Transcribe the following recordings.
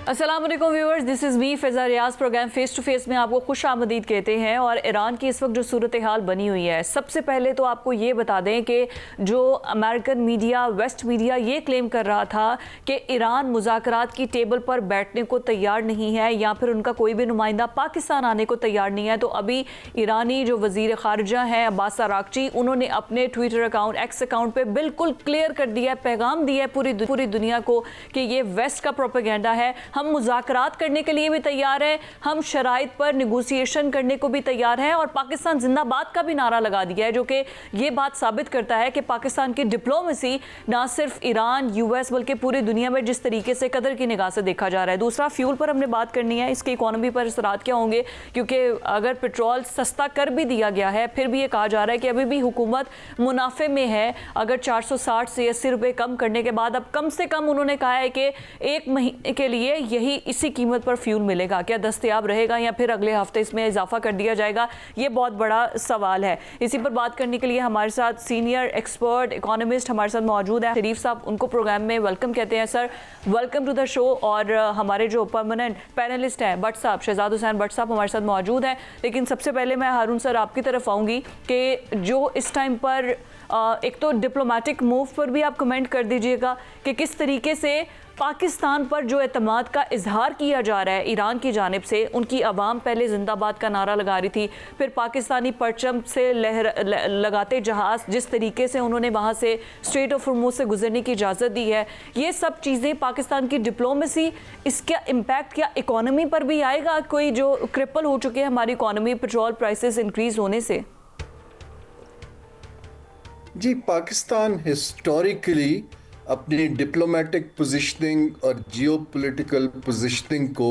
अस्सलाम वालेकुम viewers, this is me Faiza Riaz. Programme face to face में आपको खुश आमदीद कहते हैं। और ईरान की इस वक्त जो सूरत हाल बनी हुई है, सबसे पहले तो आपको ये बता दें कि जो अमेरिकन मीडिया, वेस्ट मीडिया ये क्लेम कर रहा था कि ईरान मुज़ाकरात की टेबल पर बैठने को तैयार नहीं है या फिर उनका कोई भी नुमाइंदा पाकिस्तान आने को तैयार नहीं है, तो अभी ईरानी जो वज़ीर ख़ारिजा हैं अब्बास अराग़ची, उन्होंने अपने ट्विटर अकाउंट, एक्स अकाउंट पर बिल्कुल क्लियर कर दिया है, पैगाम दिया है पूरी दुनिया को कि ये वेस्ट का प्रोपेगेंडा है। हम मुज़ाकरात करने के लिए भी तैयार हैं, हम शराइत पर निगोसिएशन करने को भी तैयार हैं और पाकिस्तान जिंदाबाद का भी नारा लगा दिया है, जो कि ये बात साबित करता है कि पाकिस्तान की डिप्लोमेसी ना सिर्फ ईरान, यूएस बल्कि पूरी दुनिया में जिस तरीके से कदर की निगाह से देखा जा रहा है। दूसरा, फ्यूल पर हमने बात करनी है, इसकी इकोनॉमी पर असरात क्या होंगे, क्योंकि अगर पेट्रोल सस्ता कर भी दिया गया है, फिर भी ये कहा जा रहा है कि अभी भी हुकूमत मुनाफे में है। अगर 460 से 80 रुपये कम करने के बाद अब कम से कम उन्होंने कहा है कि 1 महीने के लिए यही इसी कीमत पर फ्यूल मिलेगा, क्या दस्तयाब रहेगा या फिर अगले हफ्ते इसमें इजाफा कर दिया जाएगा, ये बहुत बड़ा सवाल है। इसी पर बात करने के लिए हमारे साथ सीनियर एक्सपर्ट इकोनॉमिस्ट हमारे साथ मौजूद है, शरीफ साहब, उनको प्रोग्राम में वेलकम कहते हैं। Sir, welcome to the show. और हमारे जो परमानेंट पैनलिस्ट हैं भट्ट साहब, शहजाद हुसैन भट्ट साहब हमारे साथ मौजूद हैं। लेकिन सबसे पहले मैं हारून सर आपकी तरफ आऊँगी कि जो इस टाइम पर एक तो डिप्लोमेटिक मूव पर भी आप कमेंट कर दीजिएगा कि किस तरीके से पाकिस्तान पर जो एतमाद का इजहार किया जा रहा है ईरान की जानिब से। उनकी आवाम पहले जिंदाबाद का नारा लगा रही थी, फिर पाकिस्तानी परचम से लगाते जहाज़ जिस तरीके से उन्होंने वहाँ से स्ट्रेट ऑफ हॉर्मुज़ से गुजरने की इजाज़त दी है, ये सब चीज़ें पाकिस्तान की डिप्लोमेसी, इसका इम्पैक्ट क्या इकॉनमी पर भी आएगा? कोई जो क्रिपल हो चुके हैं हमारी इकॉनमी पेट्रोल प्राइसेस इंक्रीज़ होने से। जी, पाकिस्तान हिस्टोरिकली अपनी डिप्लोमेटिक पोजीशनिंग और जियोपॉलिटिकल पोजीशनिंग को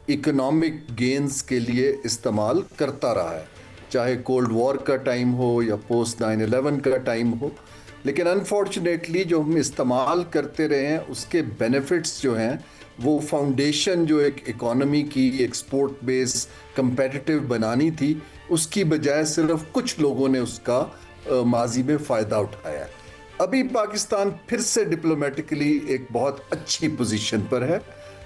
इकोनॉमिक गेंस के लिए इस्तेमाल करता रहा है, चाहे कोल्ड वॉर का टाइम हो या पोस्ट 9/11 का टाइम हो। लेकिन अनफॉर्चुनेटली जो हम इस्तेमाल करते रहे हैं उसके बेनिफिट्स जो हैं, वो फाउंडेशन जो एक इकोनॉमी की एक्सपोर्ट बेस कंपेटिटिव बनानी थी, उसकी बजाय सिर्फ कुछ लोगों ने उसका माजी में फ़ायदा उठाया है। अभी पाकिस्तान फिर से डिप्लोमेटिकली एक बहुत अच्छी पोजीशन पर है।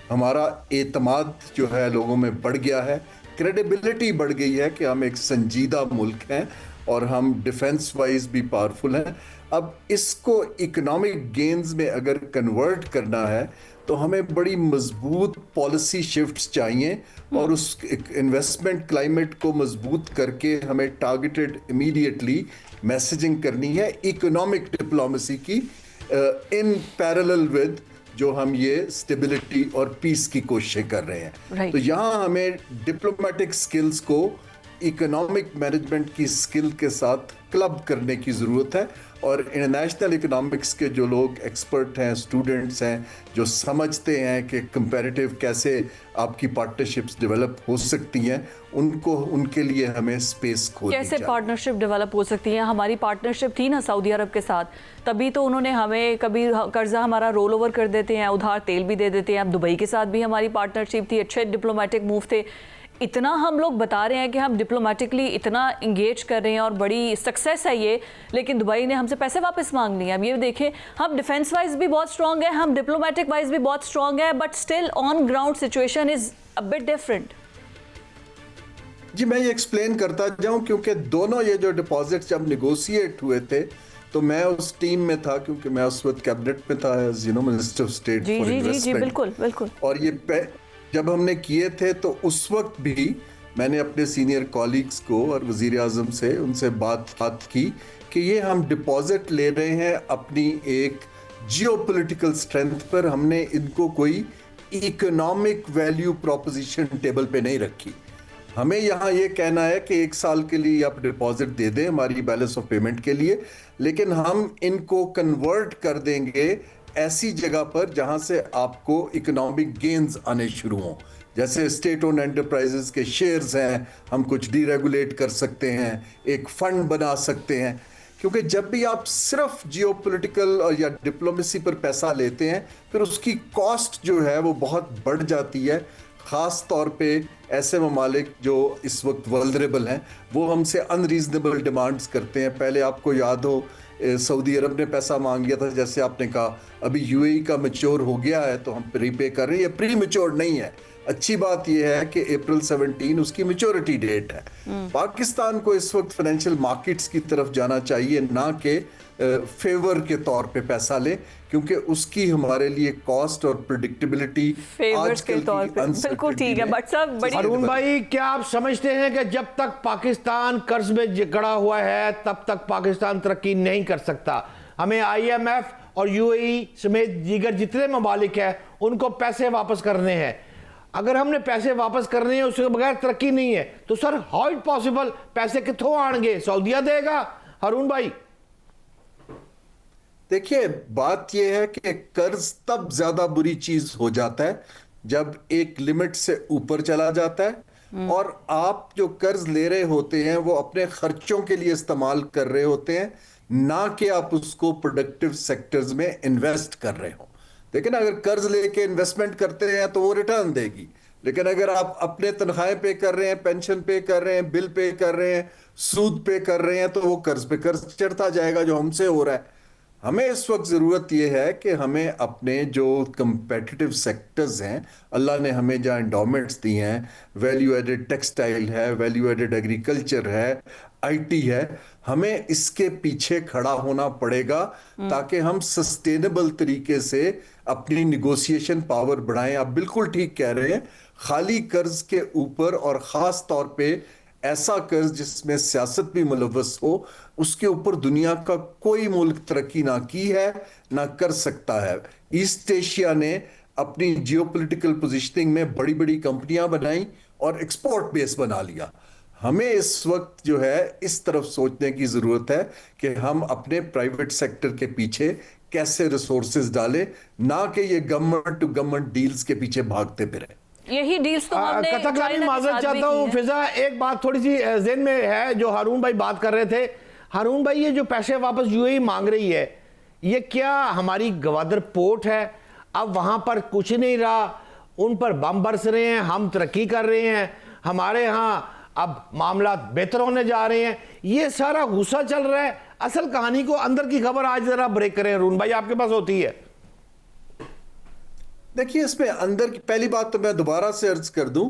हमारा एतमाद जो है लोगों में बढ़ गया है, क्रेडिबिलिटी बढ़ गई है कि हम एक संजीदा मुल्क हैं और हम डिफेंस वाइज भी पावरफुल हैं। अब इसको इकोनॉमिक गेन्स में अगर कन्वर्ट करना है तो हमें बड़ी मजबूत पॉलिसी शिफ्ट्स चाहिए और उस इन्वेस्टमेंट क्लाइमेट को मजबूत करके हमें टारगेटेड इमीडिएटली मैसेजिंग करनी है इकोनॉमिक डिप्लोमेसी की, इन पैरेलल विद जो हम ये स्टेबिलिटी और पीस की कोशिशें कर रहे हैं। तो यहाँ हमें डिप्लोमेटिक स्किल्स को इकोनॉमिक मैनेजमेंट की स्किल के साथ क्लब करने की ज़रूरत है। और इंटरनेशनल इकोनॉमिक्स के जो लोग एक्सपर्ट हैं, स्टूडेंट्स हैं, जो समझते हैं कि कंपैरेटिव कैसे आपकी पार्टनरशिप्स डेवलप हो सकती हैं, उनको उनके लिए हमें स्पेस खोलनी चाहिए। कैसे पार्टनरशिप डेवलप हो सकती है? हमारी पार्टनरशिप थी ना सऊदी अरब के साथ, तभी तो उन्होंने हमें कभी कर्जा हमारा रोल ओवर कर देते हैं, उधार तेल भी दे देते हैं। अब दुबई के साथ भी हमारी पार्टनरशिप थी, अच्छे डिप्लोमेटिक मूव थे। इतना हम लोग बता रहे हैं कि हम डिप्लोमेटिकली इतना इंगेज कर रहे हैं और बड़ी सक्सेस है ये, लेकिन दुबई ने हमसे पैसे वापस मांग लिए। अब ये देखें, हम डिफेंस वाइज भी बहुत स्ट्रांग है, हम डिप्लोमेटिक वाइज भी बहुत स्ट्रांग है, but still on ground situation is a bit different. जी, मैं ये एक्सप्लेन करता जाऊं, क्योंकि दोनों ये जो डिपॉजिट जब निगोशिएट हुए थे तो मैं उस टीम में था, क्योंकि मैं उस वक्त कैबिनेट में था, as you know, minister of state for investment. जी, बिल्कुल बिल्कुल। और ये जब हमने किए थे तो उस वक्त भी मैंने अपने सीनियर कॉलीग्स को और वज़ीर आज़म से उनसे बात की कि ये हम डिपॉजिट ले रहे हैं अपनी एक जियोपॉलिटिकल स्ट्रेंथ पर, हमने इनको कोई इकोनॉमिक वैल्यू प्रोपोजिशन टेबल पे नहीं रखी। हमें यहाँ ये कहना है कि 1 साल के लिए आप डिपॉजिट दे दें हमारी बैलेंस ऑफ पेमेंट के लिए, लेकिन हम इनको कन्वर्ट कर देंगे ऐसी जगह पर जहां से आपको इकोनॉमिक गेन्स आने शुरू हों। जैसे स्टेट ओन एंटरप्राइजेस के शेयर्स हैं, हम कुछ डीरेगुलेट कर सकते हैं, एक फंड बना सकते हैं। क्योंकि जब भी आप सिर्फ जियोपॉलिटिकल या डिप्लोमेसी पर पैसा लेते हैं, फिर उसकी कॉस्ट जो है वो बहुत बढ़ जाती है। ख़ास तौर पे ऐसे ममालिक जो इस वक्त वल्नरेबल हैं, वो हमसे अनरीजनेबल डिमांड्स करते हैं। पहले आपको याद हो सऊदी अरब ने पैसा मांग लिया था, जैसे आपने कहा अभी यूएई का मैच्योर हो गया है तो हम रीपे कर रहे हैं। ये प्री मैच्योर नहीं है। अच्छी बात यह है कि अप्रैल 17 उसकी मैच्योरिटी डेट है। पाकिस्तान को इस वक्त फाइनेंशियल मार्केट्स की तरफ जाना चाहिए, ना कि फेवर के तौर पे पैसा ले, क्योंकि उसकी हमारे लिए कॉस्ट और प्रेडिक्टेबिलिटी फेवर्स के तौर पे बिल्कुल ठीक है। बट साहब बड़ी अरुण भाई, क्या आप समझते हैं कि जब तक पाकिस्तान कर्ज में जकड़ा हुआ है तब तक पाकिस्तान तरक्की नहीं कर सकता? हमें आईएमएफ और यूएई समेत दीगर जितने ममालिक हैं उनको पैसे वापस करने हैं। अगर हमने पैसे वापस करने हैं, उसके बगैर तरक्की नहीं है, तो सर हाउ इट पॉसिबल? पैसे कितों आएंगे? सऊदिया देगा? अरुण भाई देखिए, बात यह है कि कर्ज तब ज्यादा बुरी चीज हो जाता है जब एक लिमिट से ऊपर चला जाता है और आप जो कर्ज ले रहे होते हैं वो अपने खर्चों के लिए इस्तेमाल कर रहे होते हैं, ना कि आप उसको प्रोडक्टिव सेक्टर्स में इन्वेस्ट कर रहे हो। लेकिन अगर कर्ज लेके इन्वेस्टमेंट करते हैं तो वो रिटर्न देगी, लेकिन अगर आप अपने तनख्वाहें पे कर रहे हैं, पेंशन पे कर रहे हैं, बिल पे कर रहे हैं, सूद पे कर रहे हैं, तो वो कर्ज पे कर्ज चढ़ता जाएगा, जो हमसे हो रहा है। हमें इस वक्त ज़रूरत यह है कि हमें अपने जो कंपेटिटिव सेक्टर्स हैं, अल्लाह ने हमें जहाँ एंडोमेंट्स दी हैं, वैल्यू एडेड टेक्सटाइल है, वैल्यू एडेड एग्रीकल्चर है, आईटी है, हमें इसके पीछे खड़ा होना पड़ेगा ताकि हम सस्टेनेबल तरीके से अपनी निगोशिएशन पावर बढ़ाएं। आप बिल्कुल ठीक कह रहे हैं, खाली कर्ज के ऊपर और ख़ास तौर पे ऐसा कर्ज जिसमें सियासत भी मुलव्वस हो, उसके ऊपर दुनिया का कोई मुल्क तरक्की ना की है, ना कर सकता है। ईस्ट एशिया ने अपनी जियोपॉलिटिकल पोजीशनिंग में बड़ी बड़ी कंपनियां बनाई और एक्सपोर्ट बेस बना लिया। हमें इस वक्त जो है इस तरफ सोचने की जरूरत है कि हम अपने प्राइवेट सेक्टर के पीछे कैसे रिसोर्सेज डालें, ना कि ये गवर्नमेंट टू गवर्नमेंट डील्स के पीछे भागते फिरें। यही डील्स तो हमने कथकली माजरत चाहता हूँ फिजा, एक बात थोड़ी सी जेहन में है जो हारून भाई बात कर रहे थे। हारून भाई, ये जो पैसे वापस यूएई मांग रही है, ये क्या हमारी गवादर पोर्ट है? अब वहां पर कुछ नहीं रहा, उन पर बम बरस रहे हैं, हम तरक्की कर रहे हैं, हमारे यहाँ अब मामला बेहतर होने जा रहे हैं, ये सारा गुस्सा चल रहा है। असल कहानी को, अंदर की खबर आज जरा ब्रेक करें अरुण भाई, आपके पास होती है। देखिए, इसमें अंदर की पहली बात तो मैं दोबारा से अर्ज कर दूं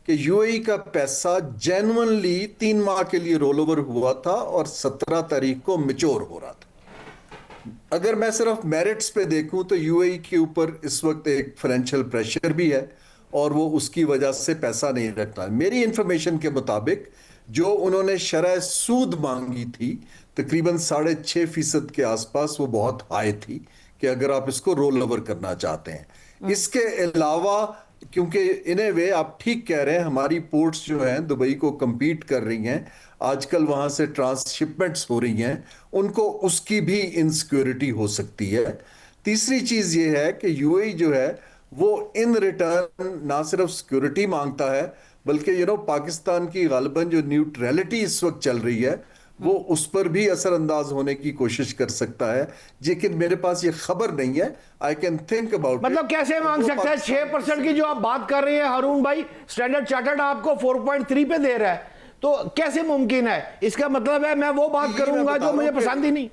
कि यूएई का पैसा जेन्युइनली 3 माह के लिए रोल ओवर हुआ था और 17 तारीख को मैच्योर हो रहा था। अगर मैं सिर्फ मेरिट्स पे देखूं तो यूएई के ऊपर इस वक्त एक फाइनेंशियल प्रेशर भी है और वो उसकी वजह से पैसा नहीं रखता। मेरी इंफॉर्मेशन के मुताबिक जो उन्होंने शरह सूद मांगी थी तकरीबन 6.5% के आसपास, वो बहुत हाई थी कि अगर आप इसको रोल ओवर करना चाहते हैं। इसके अलावा, क्योंकि इन ए वे आप ठीक कह रहे हैं, हमारी पोर्ट्स जो हैं दुबई को compete कर रही हैं, आजकल वहां से ट्रांसशिपमेंट्स हो रही हैं, उनको उसकी भी इनसिक्योरिटी हो सकती है। तीसरी चीज ये है कि यूएई जो है वो इन रिटर्न ना सिर्फ सिक्योरिटी मांगता है, बल्कि पाकिस्तान की गालिबन जो न्यूट्रलिटी इस वक्त चल रही है वो उस पर भी असरअंदाज होने की कोशिश कर सकता है। लेकिन मेरे पास ये खबर नहीं है, आई कैन थिंक अबाउट। मतलब कैसे मांग सकता है? 6% की जो आप बात कर रहे हैं हारून भाई, स्टैंडर्ड चार्टर्ड आपको 4.3 पे दे रहा है, तो कैसे मुमकिन है? इसका मतलब है मैं वो बात करूंगा जो मुझे पसंद ही नहीं।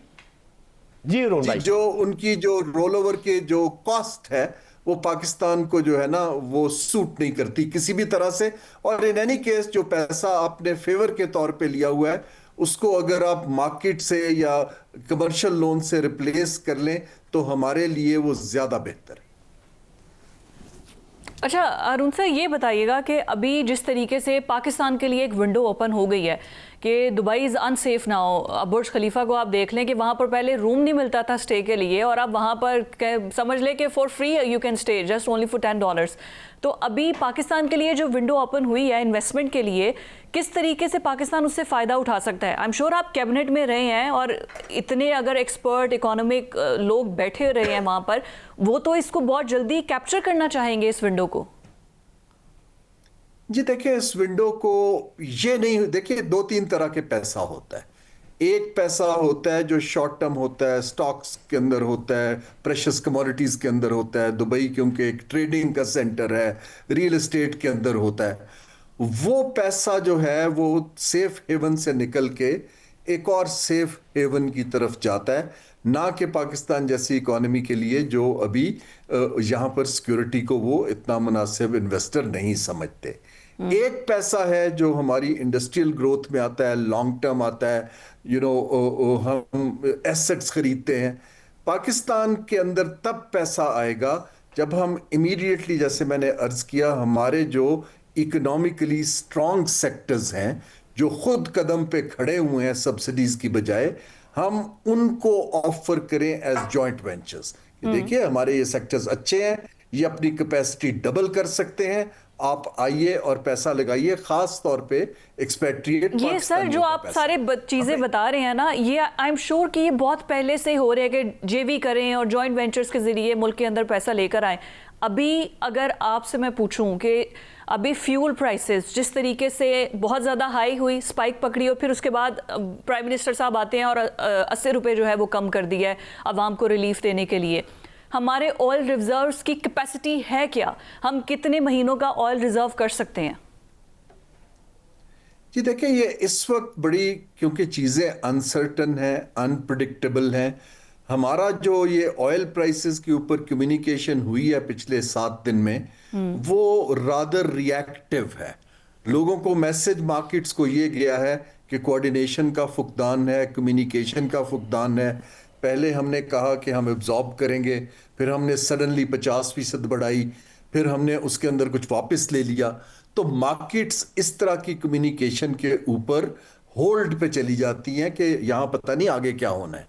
जी अरुण भाई, जो उनकी जो रोल ओवर के जो कॉस्ट है वो पाकिस्तान को जो है ना वो सूट नहीं करती किसी भी तरह से। और इन एनी केस जो पैसा आपने फेवर के तौर पे लिया हुआ है उसको अगर आप मार्केट से या कमर्शियल लोन से रिप्लेस कर लें तो हमारे लिए वो ज्यादा बेहतर है। अच्छा अरुण सर, ये बताइएगा कि अभी जिस तरीके से पाकिस्तान के लिए एक विंडो ओपन हो गई है कि दुबई इज़ अनसेफ ना हो। अब बुर्ज खलीफा को आप देख लें कि वहाँ पर पहले रूम नहीं मिलता था स्टे के लिए, और अब वहाँ पर समझ लें कि for free you can stay just only for $10। तो अभी पाकिस्तान के लिए जो विंडो ओपन हुई है इन्वेस्टमेंट के लिए, किस तरीके से पाकिस्तान उससे फ़ायदा उठा सकता है? आई एम श्योर आप कैबिनेट में रहे हैं और इतने अगर एक्सपर्ट इकोनॉमिक लोग बैठे रहे हैं वहाँ पर, वो तो इसको बहुत जल्दी कैप्चर करना चाहेंगे इस विंडो को। जी देखिए, इस विंडो को ये नहीं, देखिए 2-3 तरह के पैसा होता है। एक पैसा होता है जो शॉर्ट टर्म होता है, स्टॉक्स के अंदर होता है, प्रेशियस कमोडिटीज के अंदर होता है, दुबई क्योंकि एक ट्रेडिंग का सेंटर है, रियल एस्टेट के अंदर होता है। वो पैसा जो है वो सेफ हेवन से निकल के एक और सेफ हेवन की तरफ जाता है, ना कि पाकिस्तान जैसी इकोनॉमी के लिए जो अभी यहाँ पर सिक्योरिटी को वो इतना मुनासिब इन्वेस्टर नहीं समझते। एक पैसा है जो हमारी इंडस्ट्रियल ग्रोथ में आता है, लॉन्ग टर्म आता है, हम एसेट्स खरीदते हैं। पाकिस्तान के अंदर तब पैसा आएगा जब हम इमीडिएटली, जैसे मैंने अर्ज किया, हमारे जो इकोनॉमिकली स्ट्रॉन्ग सेक्टर्स हैं जो खुद कदम पे खड़े हुए हैं सब्सिडीज की बजाय, हम उनको ऑफर करें एज जॉइंट वेंचर्स। देखिए हमारे ये सेक्टर्स अच्छे हैं, ये अपनी कैपेसिटी डबल कर सकते हैं, आप आइए और पैसा लगाइए, खास तौर पे एक्सपेट्रिएट। ये सर जो आप सारे चीजें बता रहे हैं ना, ये आई एम श्योर कि ये बहुत पहले से हो रहे हैं कि जेवी करें और जॉइंट वेंचर्स के जरिए मुल्क के अंदर पैसा लेकर आए। अभी अगर आपसे मैं पूछूं कि अभी फ्यूल प्राइसेस जिस तरीके से बहुत ज़्यादा हाई हुई, स्पाइक पकड़ी, और फिर उसके बाद प्राइम मिनिस्टर साहब आते हैं और 80 रुपये जो है वो कम कर दिया है आवाम को रिलीफ देने के लिए। हमारे ऑयल रिजर्व्स की कैपेसिटी है क्या? हम कितने महीनों का ऑयल रिजर्व कर सकते हैं? जी देखिए, ये इस वक्त बड़ी, क्योंकि चीज़ें अनसर्टन हैं, अनप्रिडिक्टेबल हैं। हमारा जो ये ऑयल प्राइसेस के ऊपर कम्युनिकेशन हुई है पिछले 7 दिन में, वो रादर रिएक्टिव है। लोगों को मैसेज मार्केट्स को ये गया है कि कोऑर्डिनेशन का फुकदान है, कम्युनिकेशन का फुकदान है। पहले हमने कहा कि हम एब्जॉर्ब करेंगे, फिर हमने सडनली 50% बढ़ाई, फिर हमने उसके अंदर कुछ वापस ले लिया। तो मार्केट्स इस तरह की कम्युनिकेशन के ऊपर होल्ड पे चली जाती हैं कि यहाँ पता नहीं आगे क्या होना है।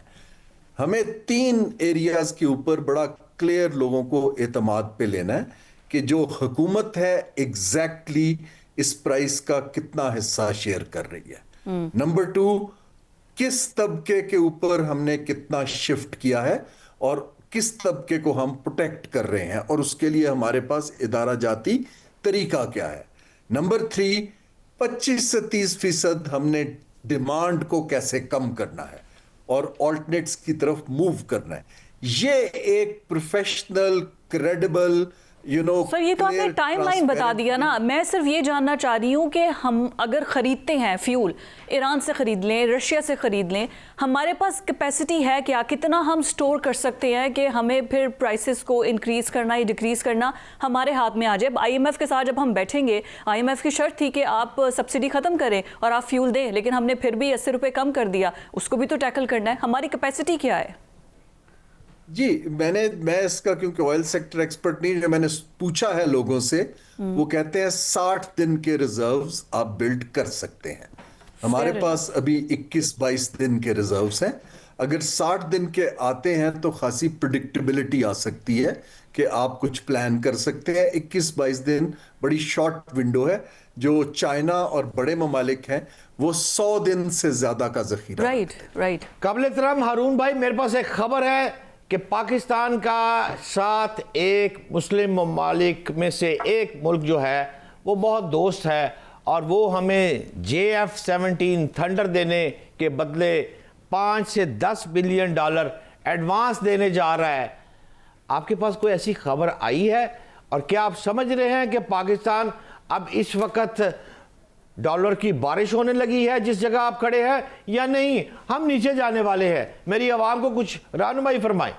हमें 3 एरियाज के ऊपर बड़ा क्लियर लोगों को एतमाद पे लेना है कि जो हुकूमत है एग्जैक्टली इस प्राइस का कितना हिस्सा शेयर कर रही है। नंबर 2, किस तबके के ऊपर हमने कितना शिफ्ट किया है और किस तबके को हम प्रोटेक्ट कर रहे हैं, और उसके लिए हमारे पास इदारा जाती तरीका क्या है। नंबर 3, 25 से 30% हमने डिमांड को कैसे कम करना है और ऑल्टरनेट्स की तरफ मूव करना है। ये एक प्रोफेशनल, क्रेडिबल, सर ये तो आपने टाइमलाइन बता दिया ना। मैं सिर्फ ये जानना चाह रही हूँ कि हम अगर ख़रीदते हैं फ्यूल, ईरान से ख़रीद लें, रशिया से ख़रीद लें, हमारे पास कैपेसिटी है क्या? कितना हम स्टोर कर सकते हैं कि हमें फिर प्राइसेस को इंक्रीज़ करना या डिक्रीज़ करना हमारे हाथ में आ जाए? IMF के साथ जब हम बैठेंगे, IMF की शर्त थी कि आप सब्सिडी ख़त्म करें और आप फ्यूल दें, लेकिन हमने फिर भी 80 रुपये कम कर दिया। उसको भी तो टैकल करना है। हमारी कैपेसिटी क्या है? जी, मैं इसका, क्योंकि ऑयल सेक्टर एक्सपर्ट नहीं, जो मैंने पूछा है लोगों से, वो कहते हैं 60 दिन के रिजर्व्स आप बिल्ड कर सकते हैं। हमारे पास अभी 21-22 दिन के रिजर्व्स हैं। अगर 60 दिन के आते हैं तो खासी प्रिडिक्टेबिलिटी आ सकती है कि आप कुछ प्लान कर सकते हैं। 21-22 दिन बड़ी शॉर्ट विंडो है। जो चाइना और बड़े ममालिक हैं वो 100 दिन से ज्यादा का जखीरा। राइट। काबिल एहतराम हारून भाई, मेरे पास एक खबर है कि पाकिस्तान का साथ एक मुस्लिम ममालिक में से एक मुल्क जो है वो बहुत दोस्त है, और वो हमें JF-17 थंडर देने के बदले 5 से 10 बिलियन डॉलर एडवांस देने जा रहा है। आपके पास कोई ऐसी खबर आई है? और क्या आप समझ रहे हैं कि पाकिस्तान अब इस वक्त डॉलर की बारिश होने लगी है जिस जगह आप खड़े हैं, या नहीं हम नीचे जाने वाले हैं? मेरी आवाम को कुछ रहनुमाई फरमाएं।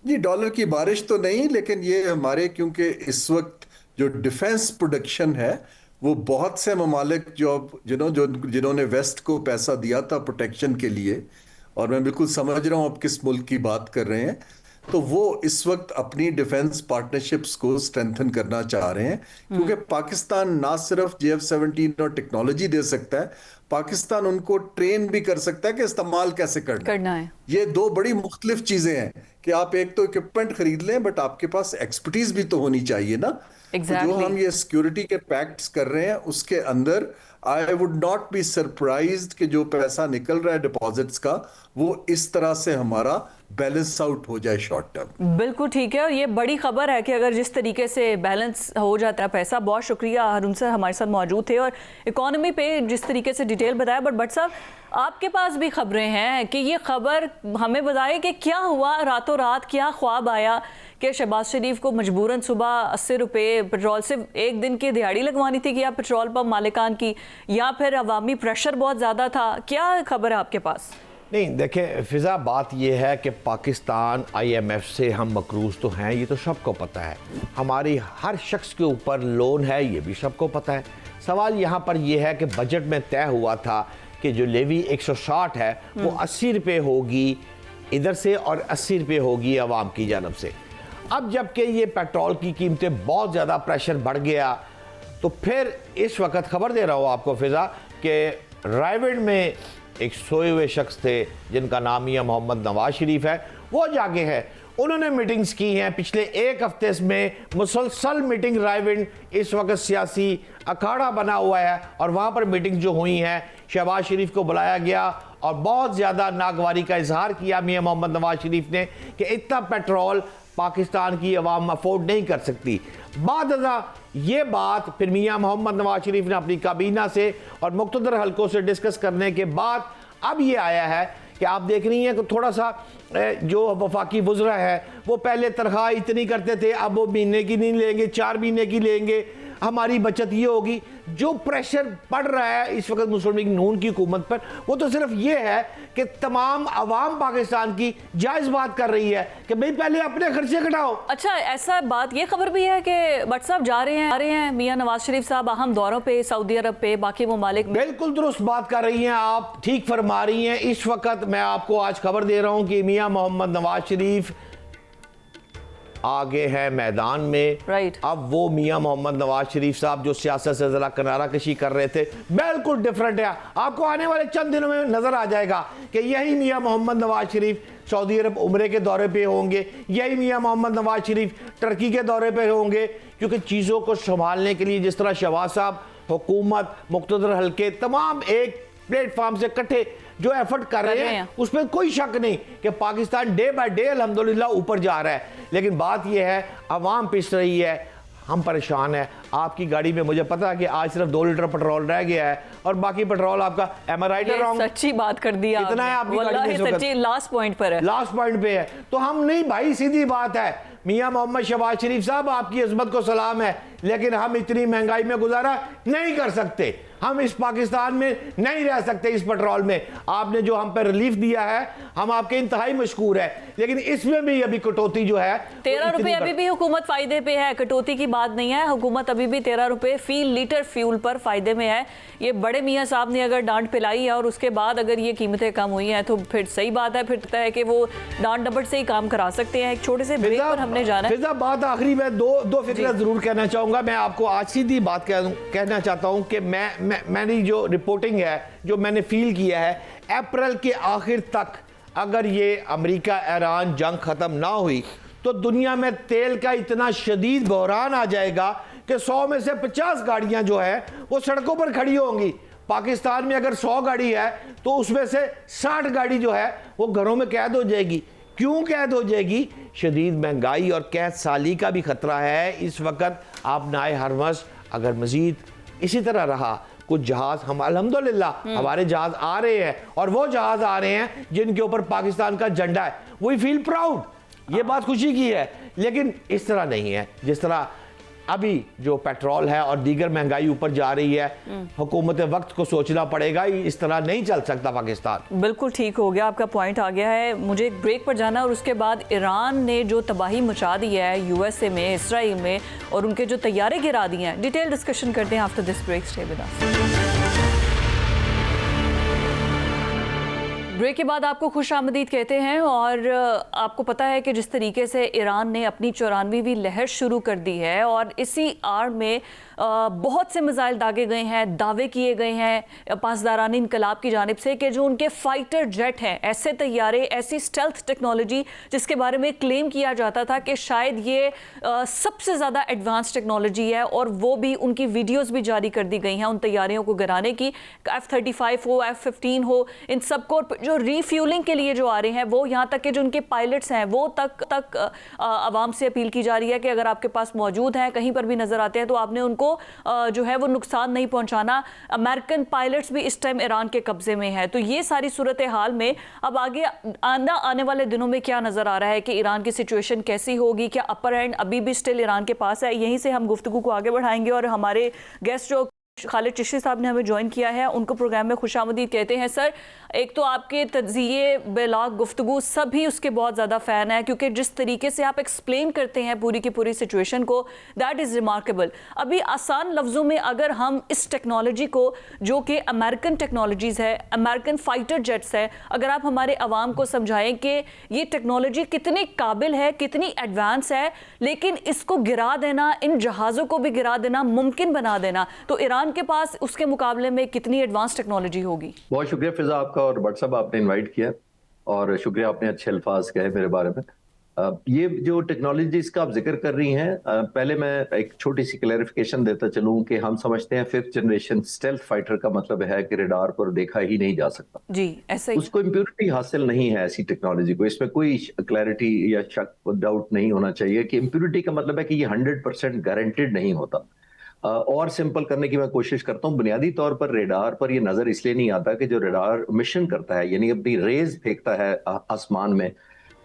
जी, डॉलर की बारिश तो नहीं, लेकिन ये हमारे, क्योंकि इस वक्त जो डिफेंस प्रोडक्शन है वो बहुत से ममालिक जिन्होंने वेस्ट को पैसा दिया था प्रोटेक्शन के लिए, और मैं बिल्कुल समझ रहा हूं आप किस मुल्क की बात कर रहे हैं, तो वो इस वक्त अपनी डिफेंस पार्टनरशिप्स को स्ट्रेंथन करना चाह रहे हैं। क्योंकि पाकिस्तान ना सिर्फ JF-17 और टेक्नोलॉजी दे सकता है, पाकिस्तान उनको ट्रेन भी कर सकता है कि इस्तेमाल कैसे करना है। ये 2 बड़ी मुख्तलिफ चीजें हैं कि आप एक तो इक्विपमेंट खरीद लें, बट आपके पास एक्सपर्टीज भी तो होनी चाहिए ना। Exactly. जो हम ये सिक्योरिटी के पैक्ट्स कर रहे हैं उसके अंदर I would not be surprised कि जो पैसा निकल रहा है डिपॉजिट्स का वो इस तरह से हमारा बैलेंस आउट हो जाए शॉर्ट टर्म। बिल्कुल ठीक है, और ये बड़ी खबर है कि अगर जिस तरीके से बैलेंस हो जाता है पैसा। बहुत शुक्रिया हारून सर, हमारे साथ मौजूद थे और इकोनॉमी पे जिस तरीके से डिटेल डिटेल बताया, बट भट्ट साहब आपके पास भी खबरें हैं कि ये खबर हमें बताए कि क्या हुआ रातों रात, क्या ख्वाब आया कि शहबाज शरीफ को मजबूरन सुबह 80 रुपये पेट्रोल, सिर्फ एक दिन की दिहाड़ी लगवानी थी कि आप पेट्रोल पंप मालिकान की, या फिर अवामी प्रेशर बहुत ज़्यादा था? क्या खबर है आपके पास? नहीं देखें फ़िज़ा, बात यह है कि पाकिस्तान IMF से हम मकरूज़ तो हैं, ये तो सबको पता है। हमारी हर शख्स के ऊपर लोन है, ये भी सबको पता है। सवाल यहाँ पर यह है कि बजट में तय हुआ था कि जो लेवी 160 है वो 80 रुपये होगी इधर से और 80 रुपये होगी आवाम की जानब से। अब जबकि ये पेट्रोल की कीमतें बहुत ज़्यादा प्रेशर बढ़ गया, तो फिर इस वक्त खबर दे रहा हूँ आपको फ़िज़ा कि रायविंड में एक सोए हुए शख्स थे जिनका नाम मियां मोहम्मद नवाज शरीफ है, वो जागे हैं। उन्होंने मीटिंग्स की हैं पिछले एक हफ्ते में, मुसलसल मीटिंग। रायविंड इस वक्त सियासी अखाड़ा बना हुआ है और वहाँ पर मीटिंग जो हुई हैं, शहबाज शरीफ को बुलाया गया और बहुत ज़्यादा नागवारी का इजहार किया मियां मोहम्मद नवाज शरीफ ने कि इतना पेट्रोल पाकिस्तान की अवाम अफोर्ड नहीं कर सकती। बाद ये बात फिर मियां मोहम्मद नवाज शरीफ ने अपनी काबीना से और मुख्तदर हलकों से डिस्कस करने के बाद अब ये आया है कि आप देख रही हैं कि थोड़ा सा जो वफाकी वज़रा है वो पहले तनख्वाह इतनी करते थे, अब वो महीने की नहीं लेंगे, 4 महीने की लेंगे, हमारी बचत ये होगी। जो प्रेशर पड़ रहा है इस वक्त मुस्लिम लीग नून की हुकूमत पर, वो तो सिर्फ ये है कि तमाम अवाम पाकिस्तान की जायज़ बात कर रही है कि भाई पहले अपने खर्चे घटाओ। अच्छा, ऐसा बात ये खबर भी है कि भट्ट साहब जा रहे हैं मियां नवाज शरीफ साहब अहम दौरों पे सऊदी अरब पे, बाकी ममालिक में। बिल्कुल दुरुस्त बात कर रही हैं आप, ठीक फरमा रही हैं। इस वक्त मैं आपको आज खबर दे रहा हूं कि मियां मोहम्मद नवाज शरीफ आगे है मैदान में। राइट। अब वो मियां मोहम्मद नवाज शरीफ साहब जो सियासत से जरा किनारा कशी कर रहे थे, बिल्कुल डिफरेंट है। आपको आने वाले चंद दिनों में नजर आ जाएगा कि यही मियां मोहम्मद नवाज शरीफ सऊदी अरब उम्रे के दौरे पे होंगे, यही मियां मोहम्मद नवाज शरीफ टर्की के दौरे पे होंगे, क्योंकि चीज़ों को संभालने के लिए जिस तरह शहबाज साहब, हुकूमत, मुख्तदर हल्के तमाम एक प्लेटफॉर्म से इकट्ठे जो एफर्ट कर रहे हैं, उसमें कोई शक नहीं कि पाकिस्तान डे बाय डे अल्हम्दुलिल्लाह ऊपर जा रहा है। लेकिन बात यह है, अवाम पिस रही है, हम परेशान है। आपकी गाड़ी में मुझे पता है कि आज सिर्फ 2 लीटर पेट्रोल रह गया है और बाकी पेट्रोल आपका, एम आई राइट और रॉन्ग? सच्ची बात कर दी आपने। इतना है आपकी गाड़ी में, सच्ची लास्ट पॉइंट पर है, लास्ट पॉइंट पे है। तो हम नहीं भाई, सीधी बात है, मियां मोहम्मद शहबाज शरीफ साहब आपकी अज़मत को सलाम है, लेकिन हम इतनी महंगाई में गुजारा नहीं कर सकते। हम इस पाकिस्तान में नहीं रह सकते इस पेट्रोल में। आपने जो हम पे रिलीफ दिया है, हम आपके इंतहाई मशकूर है, लेकिन इसमें भी अभी कटौती जो है 13 रुपए अभी भी हुकूमत फायदे पे है। कटौती की बात नहीं है, हुकूमत अभी भी 13 रुपए फी लीटर फ्यूल पर फायदे में है। ये बड़े मियां साहब ने अगर डांट पिलाई है और उसके बाद अगर ये कीमतें कम हुई हैं तो फिर सही बात है, फिर लगता है कि वो डांट डपट से ही काम करा सकते हैं। एक छोटे से ब्रेक पर हमने जाना है। बात आखिरी में दो फिक्र जरूर कहना चाहूंगा। मैं आपको आज सीधी बात कहना चाहता हूं कि मैंने जो रिपोर्टिंग है, जो मैंने फील किया है, अप्रैल के आखिर तक अगर ये अमेरिका ईरान जंग खत्म ना हुई तो दुनिया में तेल का इतना शदीद बहरान आ जाएगा कि 100 में से 50 गाड़ियां जो है वो सड़कों पर खड़ी होंगी। पाकिस्तान में अगर 100 गाड़ी है तो उसमें से 60 गाड़ी जो है वो घरों में कैद हो जाएगी। क्यों कैद हो जाएगी? शदीद महंगाई और कैद साली का भी खतरा है इस वक्त। आप नाए हरमस अगर मजीद इसी तरह रहा, कुछ जहाज, हम अल्हम्दुलिल्लाह हमारे जहाज आ रहे हैं और वो जहाज आ रहे हैं जिनके ऊपर पाकिस्तान का झंडा है, वी फील प्राउड, ये बात खुशी की है। लेकिन इस तरह नहीं है जिस तरह अभी जो पेट्रोल है और दीगर महंगाई ऊपर जा रही है। हुकूमत वक्त को सोचना पड़ेगा, इस तरह नहीं चल सकता पाकिस्तान। बिल्कुल ठीक हो गया, आपका पॉइंट आ गया है। मुझे एक ब्रेक पर जाना और उसके बाद ईरान ने जो तबाही मचा दी है यूएसए में, इसराइल में, और उनके जो तैयारे गिरा दिए हैं, डिटेल डिस्कशन करते हैं after this break. Stay with us. Break के बाद आपको खुश आमदीद कहते हैं। और आपको पता है कि जिस तरीके से ईरान ने अपनी 94वीं लहर शुरू कर दी है और इसी आड़ में बहुत से मिसाइल दागे गए हैं, दावे किए गए हैं पासदारानी इनकलाब की जानिब से कि जो उनके फाइटर जेट हैं, ऐसे तैयारे, ऐसी स्टेल्थ टेक्नोलॉजी जिसके बारे में क्लेम किया जाता था कि शायद ये सबसे ज़्यादा एडवांस टेक्नोलॉजी है, और वो भी उनकी वीडियोस भी जारी कर दी गई हैं उन तैयारियों को गिराने की। F-35 हो, F-15 हो, इन सबको जो रीफ्यूलिंग के लिए जो आ रहे हैं वो, यहाँ तक कि जो उनके पायलट्स हैं वो तक आवाम से अपील की जा रही है कि अगर आपके पास मौजूद हैं, कहीं पर भी नजर आते हैं, तो आपने उनको जो है वो नुकसान नहीं पहुंचाना। अमेरिकन पायलट्स भी इस टाइम ईरान के कब्जे में है। तो ये सारी सूरत हाल में अब आगे आने वाले दिनों में क्या नजर आ रहा है कि ईरान की सिचुएशन कैसी होगी? क्या अपर हैंड अभी भी स्टिल ईरान के पास है? यहीं से हम गुफ्तगू को आगे बढ़ाएंगे और हमारे गेस्ट जो खालिद चिश्ती साहब ने हमें ज्वाइन किया है उनको प्रोग्राम में खुशामदीद कहते हैं। सर, एक तो आपके तज्ज़िये बेलाग गुफ्तगू सभी उसके बहुत ज़्यादा फ़ैन है, क्योंकि जिस तरीके से आप एक्सप्लेन करते हैं पूरी की पूरी सिचुएशन को, दैट इज़ रिमार्केबल। अभी आसान लफ्ज़ों में अगर हम इस टेक्नोलॉजी को, जो कि अमेरिकन टेक्नोलॉजीज़ है, अमेरिकन फाइटर जेट्स है, अगर आप हमारे अवाम को समझाएं कि ये टेक्नोलॉजी कितनी काबिल है, कितनी एडवांस है, लेकिन इसको गिरा देना, इन जहाज़ों को भी गिरा देना, मुमकिन बना देना, तो ईरान के पास उसके मुकाबले में कितनी एडवांस टेक्नोलॉजी होगी? बहुत शुक्रिया फिजा आपका और भट्ट साहब, आपने इनवाइट किया और शुक्रिया आपने अच्छे अल्फाज कहे मेरे बारे में। ये जो टेक्नोलॉजी जिसका आप जिक्र कर रही हैं, पहले मैं एक छोटी सी क्लैरिफिकेशन देता चलूं कि हम समझते हैं 5th जनरेशन स्टेल्थ फाइटर का मतलब है कि रडार पर देखा ही नहीं जा सकता। जी, ऐसा ही। उसको इम्प्योरिटी हासिल नहीं है ऐसी टेक्नोलॉजी को, इसमें कोई क्लैरिटी या शक डाउट नहीं होना चाहिए कि इम्प्योरिटी का मतलब है कि ये 100% गारंटेड नहीं होता। और सिंपल करने की मैं कोशिश करता हूँ। बुनियादी तौर पर रेडार पर ये नजर इसलिए नहीं आता कि जो रेडार मिशन करता है, यानी अपनी रेज फेंकता है आसमान में,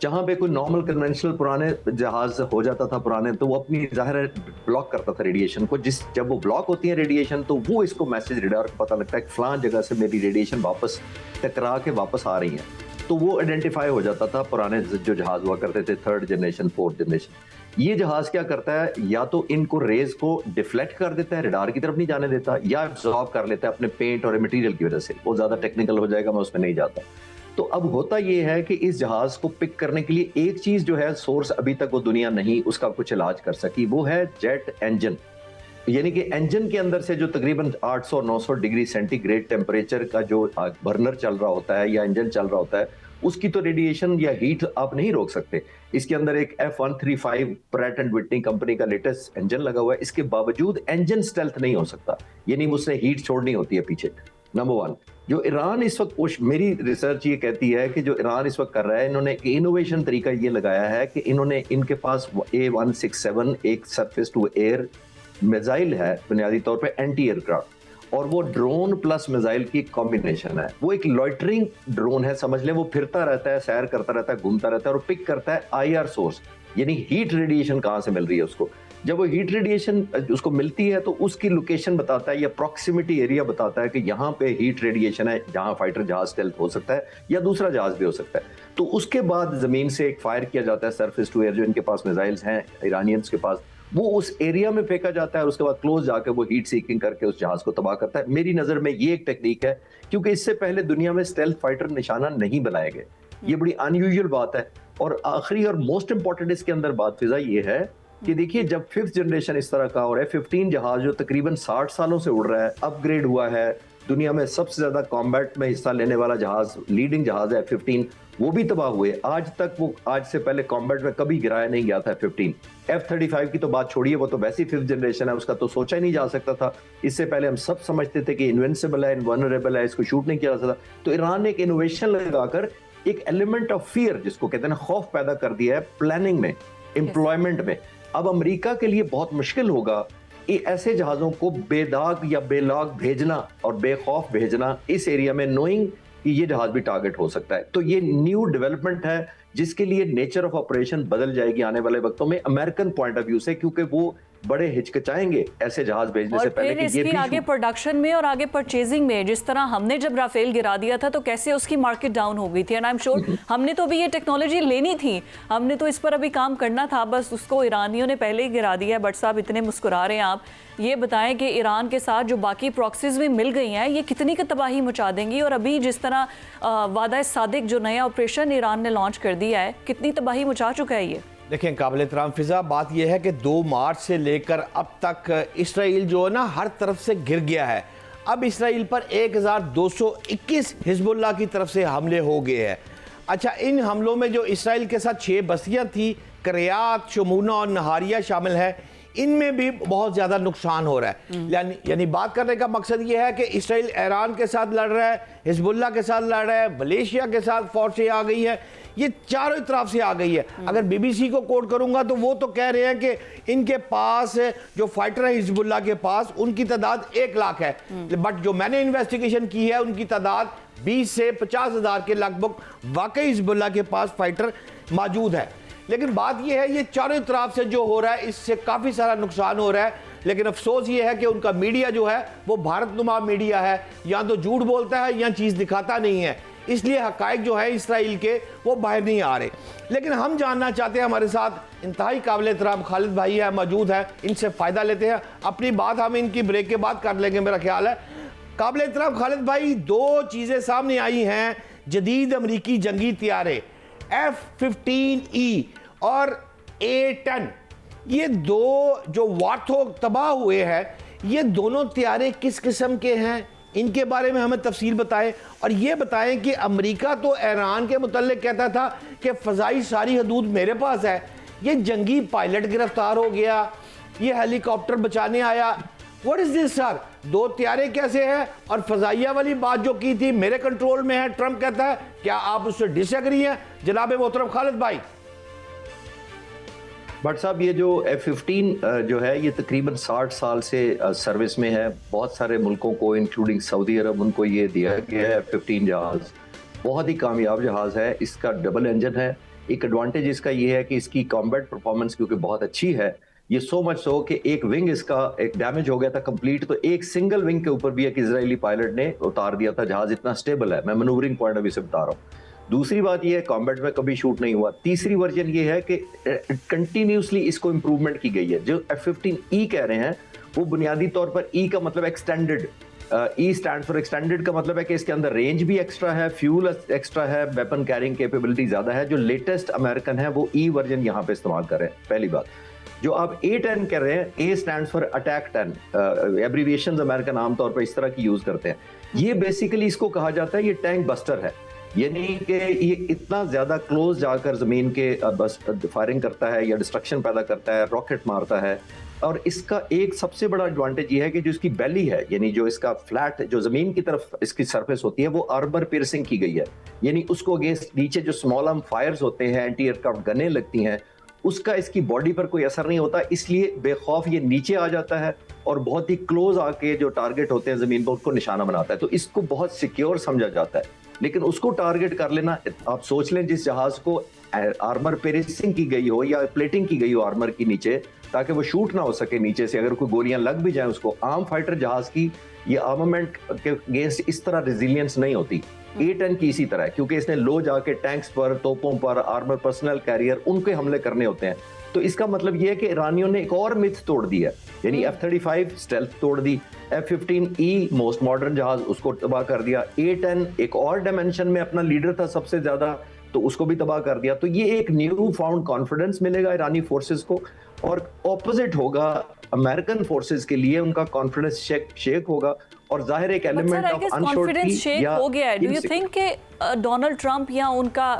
जहां पे कोई नॉर्मल कन्वेंशनल पुराने जहाज हो जाता था पुराने, तो वो अपनी जाहिर है ब्लॉक करता था रेडिएशन को। जब वो ब्लॉक होती है रेडिएशन, तो वो इसको मैसेज रेडार को पता लगता है कि फलां जगह से मेरी रेडिएशन वापस टकरा के वापस आ रही है, तो वो आइडेंटिफाई हो जाता था। पुराने जो जहाज हुआ करते थे 3rd जनरेशन 4th जनरेशन, ये जहाज क्या करता है, या तो इनको रेज को डिफ्लेक्ट कर देता है, रडार की तरफ नहीं जाने देता, या एब्जॉर्ब कर लेता है अपने पेंट और मटेरियल की वजह से। वो ज्यादा टेक्निकल हो जाएगा, मैं उसमें नहीं जाता। तो अब होता ये है कि इस जहाज को पिक करने के लिए एक चीज जो है सोर्स अभी तक वो दुनिया नहीं उसका कुछ इलाज कर सकी, वो है जेट इंजन। यानी कि इंजन के अंदर से जो तकरीबन 800-900 डिग्री सेंटीग्रेड टेम्परेचर का जो बर्नर चल रहा होता है या इंजन चल रहा होता है, उसकी तो रेडिएशन या हीट आप नहीं रोक सकते। इसके अंदर एक F135 Pratt and Whitney company का लेटेस्ट इंजन लगा हुआ है, इसके बावजूद इंजन स्टेल्थ नहीं हो सकता, यानी उसने हीट छोड़नी होती है पीछे। नंबर 1, जो ईरान इस वक्त, मेरी रिसर्च ये कहती है कि जो ईरान इस वक्त कर रहा है, इन्होंने इनोवेशन तरीका ये लगाया है कि इनके पास A167 एक सरफेस टू एयर मिसाइल है, बुनियादी तौर पे एंटी एयरक्राफ्ट, और वो ड्रोन प्लस मिसाइल की कॉम्बिनेशन है। वो एक लॉइटरिंग ड्रोन है, समझ लें। वो फिरता रहता है, सैर करता रहता है, घूमता रहता है और पिक करता है IR सोर्स, यानी हीट रेडिएशन कहाँ से मिल रही है उसको। जब वो हीट रेडिएशन उसको मिलती है तो उसकी लोकेशन बताता है या प्रॉक्सिमिटी एरिया बताता है कि यहाँ पे हीट रेडिएशन है, जहाँ फाइटर जहाज स्टेल्थ हो सकता है या दूसरा जहाज भी हो सकता है। तो उसके बाद जमीन से एक फायर किया जाता है सरफेस टू एयर, जो इनके पास मिसाइल्स हैं ईरानियंस के पास, वो उस एरिया में फेंका जाता है और उसके बाद क्लोज जाकर वो हीट सीकिंग करके उस जहाज को तबाह करता है। मेरी नजर में ये एक टेक्निक है, क्योंकि इससे पहले दुनिया में स्टेल्थ फाइटर निशाना नहीं बनाए गए। ये बड़ी अनयूजुअल बात है। और आखिरी और मोस्ट इंपॉर्टेंट इसके अंदर बात फिजा ये है कि देखिए, जब 5th जनरेशन इस तरह का और F-15 जहाज जो तकरीबन 60 सालों से उड़ रहा है, अपग्रेड हुआ है, दुनिया में सबसे ज्यादा कॉम्बैट में हिस्सा लेने वाला जहाज, लीडिंग जहाज है F-15, वो भी तबाह हुए। आज तक वो, आज से पहले कॉम्बैट में कभी गिराया नहीं गया था F-15। F-35 की तो बात छोड़िए, वो तो वैसी 5th जनरेशन है, उसका तो सोचा ही नहीं जा सकता था। इससे पहले हम सब समझते थे कि इनविंसिबल है, इनवल्नरेबल है, इसको शूट नहीं किया जा सकता। तो ईरान ने एक इनोवेशन लगाकर एक एलिमेंट ऑफ फियर, जिसको कहते हैं ना, खौफ पैदा कर दिया है प्लानिंग में, एम्प्लॉयमेंट में। अब अमेरिका के लिए बहुत मुश्किल होगा ऐसे जहाजों को बेदाग या बेलाग भेजना और बेखौफ भेजना इस एरिया में, नोइंग कि ये जहाज भी टारगेट हो सकता है। तो ये न्यू डेवलपमेंट है जिसके लिए नेचर ऑफ ऑपरेशन बदल जाएगी आने वाले वक्तों में अमेरिकन पॉइंट ऑफ व्यू से, क्योंकि वो बड़े हिचकिचाएंगे ऐसे जहाज भेजने से पहले कि ये भी आगे प्रोडक्शन में और आगे परचेजिंग में, जिस तरह हमने जब राफेल गिरा दिया था तो कैसे उसकी मार्केट डाउन हो गई थी। एंड आई एम श्योर हमने तो अभी ये टेक्नोलॉजी लेनी थी, हमने तो इस पर अभी काम करना था, बस उसको ईरानियों ने पहले ही गिरा दिया। बट साहब, इतने मुस्कुरा रहे हैं आप, ये बताएं कि ईरान के साथ जो बाकी प्रॉक्सीज में मिल गई हैं, ये कितनी की तबाही मचा देंगी? और अभी जिस तरह वादा सादिक जो नया ऑपरेशन ईरान ने लॉन्च कर दिया है, कितनी तबाही मचा चुका है ये? देखें, काबिल एहतराम फिजा, बात यह है कि 2 मार्च से लेकर अब तक इसराइल जो है ना, हर तरफ से गिर गया है। अब इसराइल पर 1221 हिजबुल्लाह की तरफ से हमले हो गए हैं। अच्छा, इन हमलों में जो इसराइल के साथ 6 बस्तियां थी, करियात, शमूना और नहारिया शामिल है। इनमें भी बहुत ज़्यादा नुकसान हो रहा है। यानी बात करने का मकसद ये है कि इसराइल ईरान के साथ लड़ रहा है, हिजबुल्लाह के साथ लड़ रहा है, मलेशिया के साथ फौजें आ गई है, ये चारों तरफ से आ गई है। अगर बीबीसी को कोट करूंगा तो वो तो कह रहे हैं कि इनके पास जो फाइटर है हिजबुल्लाह के पास, उनकी तादाद 1 लाख है, बट जो मैंने इन्वेस्टिगेशन की है उनकी तादाद 20 से 50 हज़ार के लगभग वाकई हिजबुल्लाह के पास फाइटर मौजूद है। लेकिन बात यह है, ये चारों तरफ से जो हो रहा है इससे काफ़ी सारा नुकसान हो रहा है। लेकिन अफसोस ये है कि उनका मीडिया जो है वो भारतनुमा मीडिया है, या तो झूठ बोलता है या चीज़ दिखाता नहीं है, इसलिए हकायक जो है इसराइल के वो बाहर नहीं आ रहे। लेकिन हम जानना चाहते हैं, हमारे साथ इंतहाई काबिल एहतराम खालिद भाई है, मौजूद है, इनसे फ़ायदा लेते हैं। अपनी बात हम इनकी ब्रेक के बाद कर लेंगे मेरा ख्याल है। काबिल एहतराम खालिद भाई, 2 चीज़ें सामने आई हैं, जदीद अमरीकी जंगी तैयारे F-15E और A-10, ये 2 जो वार्थोग तबाह हुए हैं, ये दोनों तैयारे किस किस्म के हैं, इनके बारे में हमें तफसील बताएं। और ये बताएं कि अमेरिका तो ईरान के मुतल्लिक कहता था कि फ़ज़ाई सारी हदूद मेरे पास है, ये जंगी पायलट गिरफ्तार हो गया, ये हेलीकॉप्टर बचाने आया, व्हाट इज़ दिस सर? 2 तैयारे कैसे हैं? और फ़ज़ाइया वाली बात जो की थी मेरे कंट्रोल में है, ट्रंप कहता है, क्या आप उससे डिसएग्री हैं जनाब मोहतरम खालिद भाई? भट्ट साहब, ये जो F-15 जो है ये तकरीबन 60 साल से सर्विस में है। बहुत सारे मुल्कों को इंक्लूडिंग सऊदी अरब, उनको ये दिया गया है F-15 जहाज़। बहुत ही कामयाब जहाज़ है, इसका डबल इंजन है। एक एडवांटेज इसका ये है कि इसकी कॉम्बैट परफॉर्मेंस क्योंकि बहुत अच्छी है, ये सो मच सो कि एक विंग इसका एक डैमेज हो गया था कंप्लीट, तो एक सिंगल विंग के ऊपर भी एक इजरायली पायलट ने उतार दिया था। जहाज़ इतना स्टेबल है, मैं मैनूवरिंग पॉइंट ऑफ व्यू से बता रहा हूँ। दूसरी बात यह है, कॉम्बैट में कभी शूट नहीं हुआ। तीसरी वर्जन ये है कि कंटिन्यूसली इसको इंप्रूवमेंट की गई है। जो F-15E कह रहे हैं वो बुनियादी तौर पर E का मतलब extended, E stand for extended का मतलब है कि इसके अंदर रेंज भी एक्स्ट्रा है, फ्यूल एक्स्ट्रा है, वेपन कैरिंग कैपेबिलिटी ज्यादा है। जो लेटेस्ट अमेरिकन है वो E वर्जन यहाँ पे इस्तेमाल कर रहे हैं। पहली बात। जो आप A-10 कह रहे हैं, A stand for attack 10, abbreviations American आमतौर पर इस तरह की यूज करते हैं। ये बेसिकली इसको कहा जाता है ये टैंक बस्टर है, यानी कि ये इतना ज्यादा क्लोज जाकर जमीन के बस फायरिंग करता है या डिस्ट्रक्शन पैदा करता है, रॉकेट मारता है। और इसका एक सबसे बड़ा एडवांटेज ये है कि जो इसकी बेली है, यानी जो इसका फ्लैट जो जमीन की तरफ इसकी सरफेस होती है, वो आर्मर पियर्सिंग की गई है, यानी उसको अगेंस्ट नीचे जो स्मॉल आर्म फायर्स होते हैं, एंटी एयरक्राफ्ट गनें लगती हैं, उसका इसकी बॉडी पर कोई असर नहीं होता। इसलिए बेखौफ ये नीचे आ जाता है और बहुत ही क्लोज आके जो टारगेट होते हैं जमीन पर उसको निशाना बनाता है। तो इसको बहुत सिक्योर समझा जाता है। लेकिन उसको टारगेट कर लेना, आप सोच लें जिस जहाज को आर्मर पेरिसिंग की गई हो या प्लेटिंग की गई हो आर्मर की नीचे, ताकि वो शूट ना हो सके नीचे से, अगर कोई गोलियां लग भी जाएं उसको, आर्म फाइटर जहाज की ये आर्मामेंट के अगेंस्ट इस तरह रेजिलियंस नहीं होती। A-10 की इसी तरह है, क्योंकि इसने लो जाके टैंक्स पर, तोपों पर, आर्मर पर्सनल कैरियर, उनके हमले करने होते हैं। तो इसका मतलब यह है कि ईरानियों ने एक और मिथ तोड़ दी है, यानी F-35 स्टेल्थ तोड़ दी, F-15E मोस्ट मॉडर्न जहाज उसको तबाह कर दिया, A-10 एक और डायमेंशन में अपना लीडर था सबसे ज्यादा, तो उसको भी तबाह कर दिया। तो ये एक न्यू फाउंड कॉन्फिडेंस मिलेगा ईरानी फोर्सेस को, और ऑपोजिट होगा अमेरिकन फोर्सेस के लिए, उनका कॉन्फिडेंस शेक होगा। और जाहिर एक एलिमेंट ऑफ अनश्योरिटी शेक हो गया है। डू यू थिंक कि डोनाल्ड ट्रंप या उनका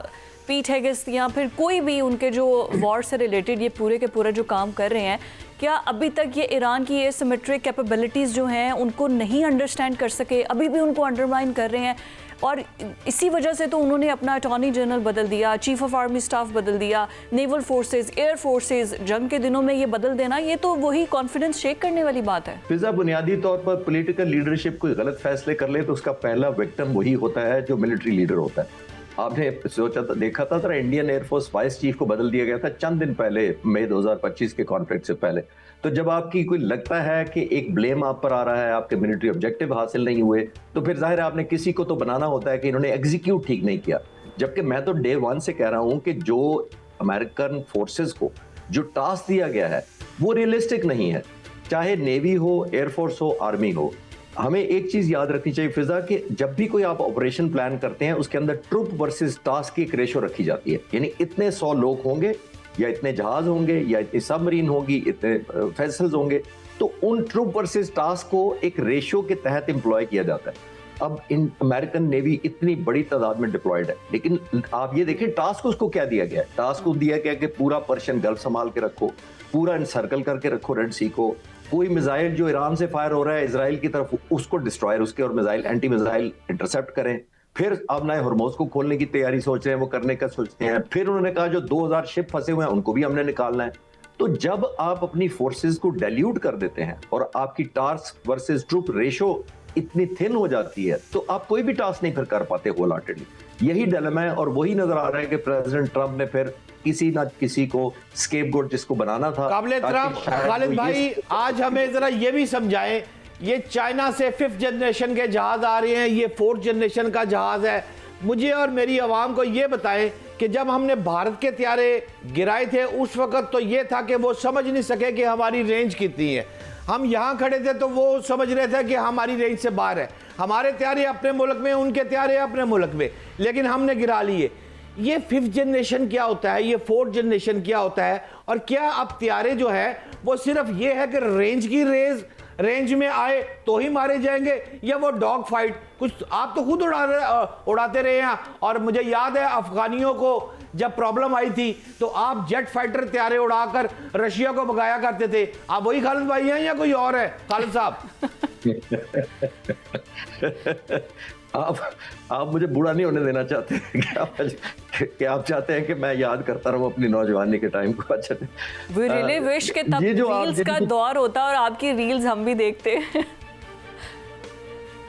पीट हेगेस या फिर कोई भी उनके जो वॉर से रिलेटेड ये पूरे के पूरे जो काम कर रहे हैं, क्या अभी तक ये ईरान की ये सिमेट्रिक कैपेबिलिटीज़ जो हैं उनको नहीं अंडरस्टैंड कर सके, अभी भी उनको अंडरमाइन कर रहे हैं? और इसी वजह से तो उन्होंने अपना अटॉर्नी जनरल बदल दिया, चीफ ऑफ आर्मी स्टाफ बदल दिया, नेवल फोर्सेस, एयर फोर्सेस, जंग के दिनों में ये बदल देना, ये तो वही कॉन्फिडेंस शेक करने वाली बात है। फिजा, बुनियादी तौर पर पॉलिटिकल लीडरशिप कोई गलत फैसले कर ले तो उसका पहला विक्टिम वही होता है जो मिलिट्री लीडर होता है। आपने सोचा था, देखा था जरा, इंडियन एयरफोर्स वाइस चीफ को बदल दिया गया था चंद दिन पहले, मई 2025 के कॉन्फ्लिक्ट से पहले। तो जब आपकी कोई लगता है कि एक ब्लेम आप पर आ रहा है, आपके मिलिट्री ऑब्जेक्टिव हासिल नहीं हुए, तो फिर जाहिर है आपने किसी को तो बनाना होता है कि इन्होंने एग्जीक्यूट ठीक नहीं किया। जबकि मैं तो डे 1 से कह रहा हूं कि जो अमेरिकन फोर्सेस को जो टास्क दिया गया है वो रियलिस्टिक नहीं है, चाहे नेवी हो, एयरफोर्स हो, आर्मी हो। हमें एक चीज याद रखनी चाहिए फिजा, कि जब भी कोई आप ऑपरेशन प्लान करते हैं उसके अंदर ट्रुप वर्सेस टास्क की एक रेशो रखी जाती है, यानी इतने 100 लोग होंगे या इतने जहाज होंगे या इतनी सबमरीन होगी, इतने वेसल्स होंगे, तो उन ट्रुप वर्सेस टास्क को एक रेशियो के तहत एम्प्लॉय किया जाता है। अब इन अमेरिकन नेवी इतनी बड़ी तादाद में डिप्लॉयड है, लेकिन आप ये देखिए टास्क उसको क्या दिया गया है। टास्क को दिया गया कि पूरा पर्शियन गल्फ संभाल के रखो, पूरा इनसर्कल करके रखो रेड सी को, कोई मिसाइल जो ईरान से फायर हो रहा है इजराइल की तरफ उसको डिस्ट्रॉयर उसके और मिसाइल एंटी मिसाइल इंटरसेप्ट करें। फिर अब नए हॉर्मोज को खोलने की तैयारी सोच रहे हैं, वो करने का सोचते हैं। फिर उन्होंने कहा जो 2000 शिप फंसे हुए हैं उनको भी हमने निकालना है। तो जब आप अपनी फोर्सेस को डाइल्यूट कर देते हैं और आपकी टास्क वर्सेस ट्रूप रेशो इतनी थिन हो जाती है तो आप कोई भी टास्क नहीं फिर कर पाते होल हार्टेडली। यही डिलेमा है और वही नजर आ रहा है कि प्रेसिडेंट ट्रंप ने फिर किसी ना किसी को स्केपगोट जिसको बनाना था। खालिद भाई आज हमें जरा ये भी समझाएं, ये चाइना से 5th जनरेशन के जहाज आ रहे हैं, ये 4th जनरेशन का जहाज है। मुझे और मेरी आवाम को ये बताएं कि जब हमने भारत के त्यारे गिराए थे उस वक्त तो ये था कि वो समझ नहीं सके कि हमारी रेंज कितनी है। हम यहाँ खड़े थे तो वो समझ रहे थे कि हमारी रेंज से बाहर है, हमारे त्यारे अपने मुल्क में, उनके त्यारे अपने मुल्क में, लेकिन हमने गिरा लिए। ये 5th जनरेशन क्या होता है, ये 4th जनरेशन क्या होता है, और क्या अब त्यारे जो है वो सिर्फ ये है कि रेंज में आए तो ही मारे जाएंगे, या वो डॉग फाइट कुछ आप तो खुद उड़ाते रहे हैं। और मुझे याद है अफगानियों को जब प्रॉब्लम आई थी तो आप जेट फाइटर त्यारे उड़ाकर रशिया को भगाया करते थे। आप वही खालिद भाई हैं या कोई और है खालिद साहब? आप मुझे बूढ़ा नहीं होने देना चाहते कि आप चाहते हैं कि मैं याद करता रहूं अपनी नौजवानी के टाइम को। अच्छा, We really wish कि तब रील्स का दौर होता और आपकी रील्स हम भी देखते।